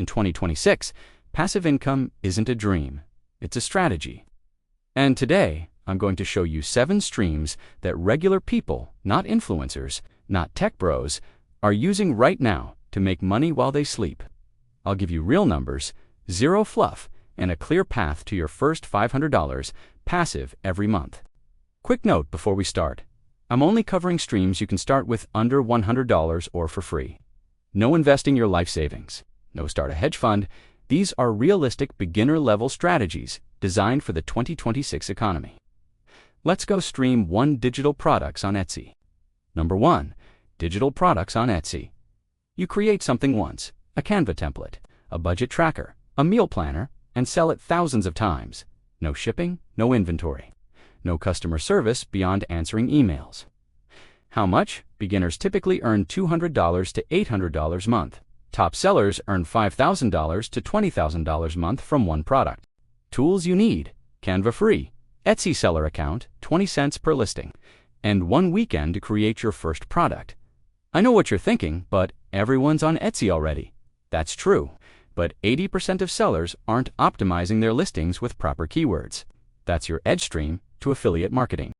In 2026, passive income isn't a dream, it's a strategy. And today, I'm going to show you 7 streams that regular people, not influencers, not tech bros, are using right now to make money while they sleep. I'll give you real numbers, zero fluff, and a clear path to your first $500 passive every month. Quick note before we start. I'm only covering streams you can start with under $100 or for free. No investing your life savings. No start a hedge fund. These are realistic beginner-level strategies designed for the 2026 economy. Let's go stream 1 digital products on Etsy. Number 1. Digital products on Etsy. You create something once, a Canva template, a budget tracker, a meal planner, and sell it thousands of times. No shipping, no inventory. No customer service beyond answering emails. How much? Beginners typically earn $200 to $800 a month. Top sellers earn $5,000 to $20,000 a month from one product. Tools you need: Canva free, Etsy seller account, 20 cents per listing, and 1 weekend to create your first product. I know what you're thinking, but everyone's on Etsy already. That's true, but 80% of sellers aren't optimizing their listings with proper keywords. That's your edge stream to affiliate marketing.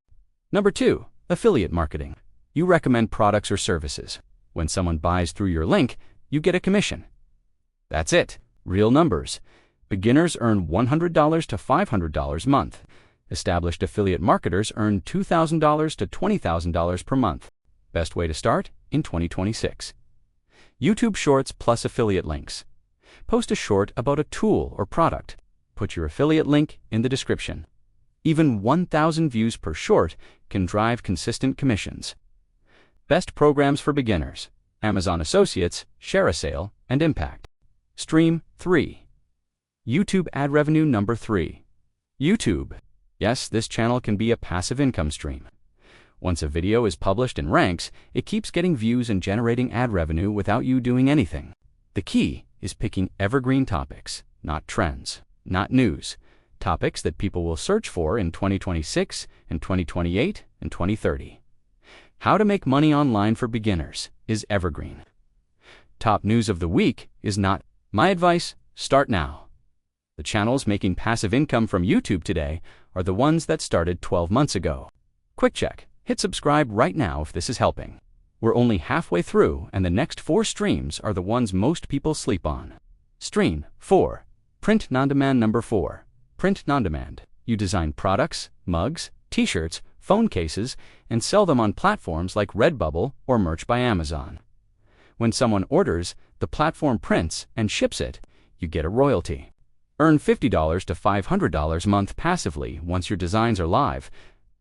Number 2, affiliate marketing. You recommend products or services. When someone buys through your link, you get a commission. That's it. Real numbers. Beginners earn $100 to $500 a month. Established affiliate marketers earn $2,000 to $20,000 per month. Best way to start? In 2026. YouTube Shorts plus affiliate links. Post a short about a tool or product. Put your affiliate link in the description. Even 1,000 views per short can drive consistent commissions. Best programs for beginners: Amazon Associates, Share a Sale, and Impact. Stream 3. YouTube ad revenue. Number 3. YouTube. Yes, this channel can be a passive income stream. Once a video is published and ranks, it keeps getting views and generating ad revenue without you doing anything. The key is picking evergreen topics, not trends, not news. Topics that people will search for in 2026, and 2028, and 2030. How to make money online for beginners is evergreen. Top news of the week is not. My advice: start now. The channels making passive income from YouTube today are the ones that started 12 months ago. Quick check. Hit subscribe right now if this is helping. We're only halfway through, and the next 4 streams are the ones most people sleep on. Stream 4. Print on-demand. Number 4. Print on-demand. You design products, mugs, t-shirts, phone cases, and sell them on platforms like Redbubble or Merch by Amazon. When someone orders, the platform prints and ships it. You get a royalty. Earn $50 to $500 a month passively once your designs are live.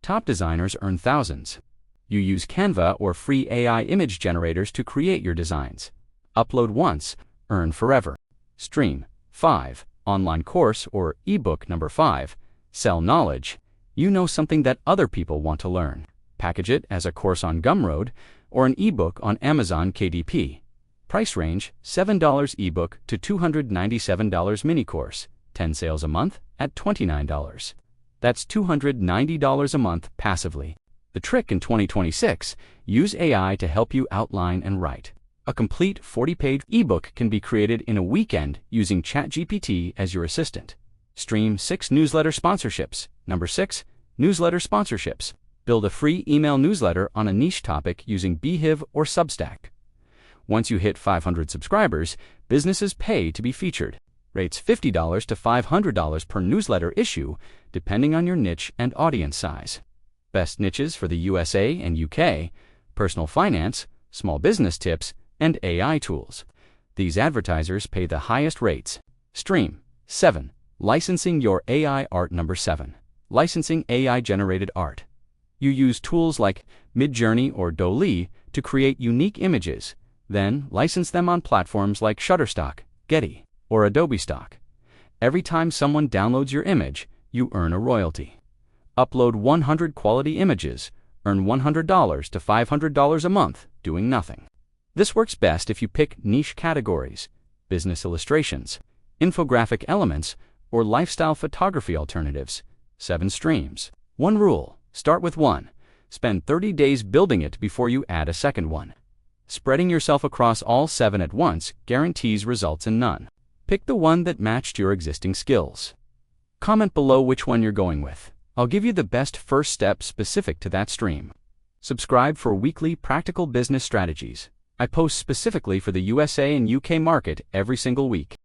Top designers earn thousands. You use Canva or free AI image generators to create your designs. Upload once, earn forever. Stream 5. Online course or ebook. Number 5. Sell knowledge. You know something that other people want to learn. Package it as a course on Gumroad or an ebook on Amazon KDP. Price range: $7 ebook to $297 mini course. 10 sales a month at $29. That's $290 a month passively. The trick in 2026: use AI to help you outline and write. A complete 40-page ebook can be created in a weekend using ChatGPT as your assistant. Stream 6. Newsletter sponsorships. Number 6. Newsletter sponsorships. Build a free email newsletter on a niche topic using Beehive or Substack. Once you hit 500 subscribers, businesses pay to be featured. Rates $50 to $500 per newsletter issue, depending on your niche and audience size. Best niches for the USA and UK: personal finance, small business tips, and AI tools. These advertisers pay the highest rates. Stream 7. Licensing your AI art. Number 7. Licensing AI-generated art. You use tools like Midjourney or Dolly to create unique images, then license them on platforms like Shutterstock, Getty, or Adobe Stock. Every time someone downloads your image, you earn a royalty. Upload 100 quality images, earn $100 to $500 a month doing nothing. This works best if you pick niche categories: business illustrations, infographic elements, or lifestyle photography alternatives. 7 streams. 1 rule: start with 1. Spend 30 days building it before you add a second one. Spreading yourself across all 7 at once guarantees results in none. Pick the one that matched your existing skills. Comment below which one you're going with. I'll give you the best first step specific to that stream. Subscribe for weekly practical business strategies. I post specifically for the USA and UK market every single week.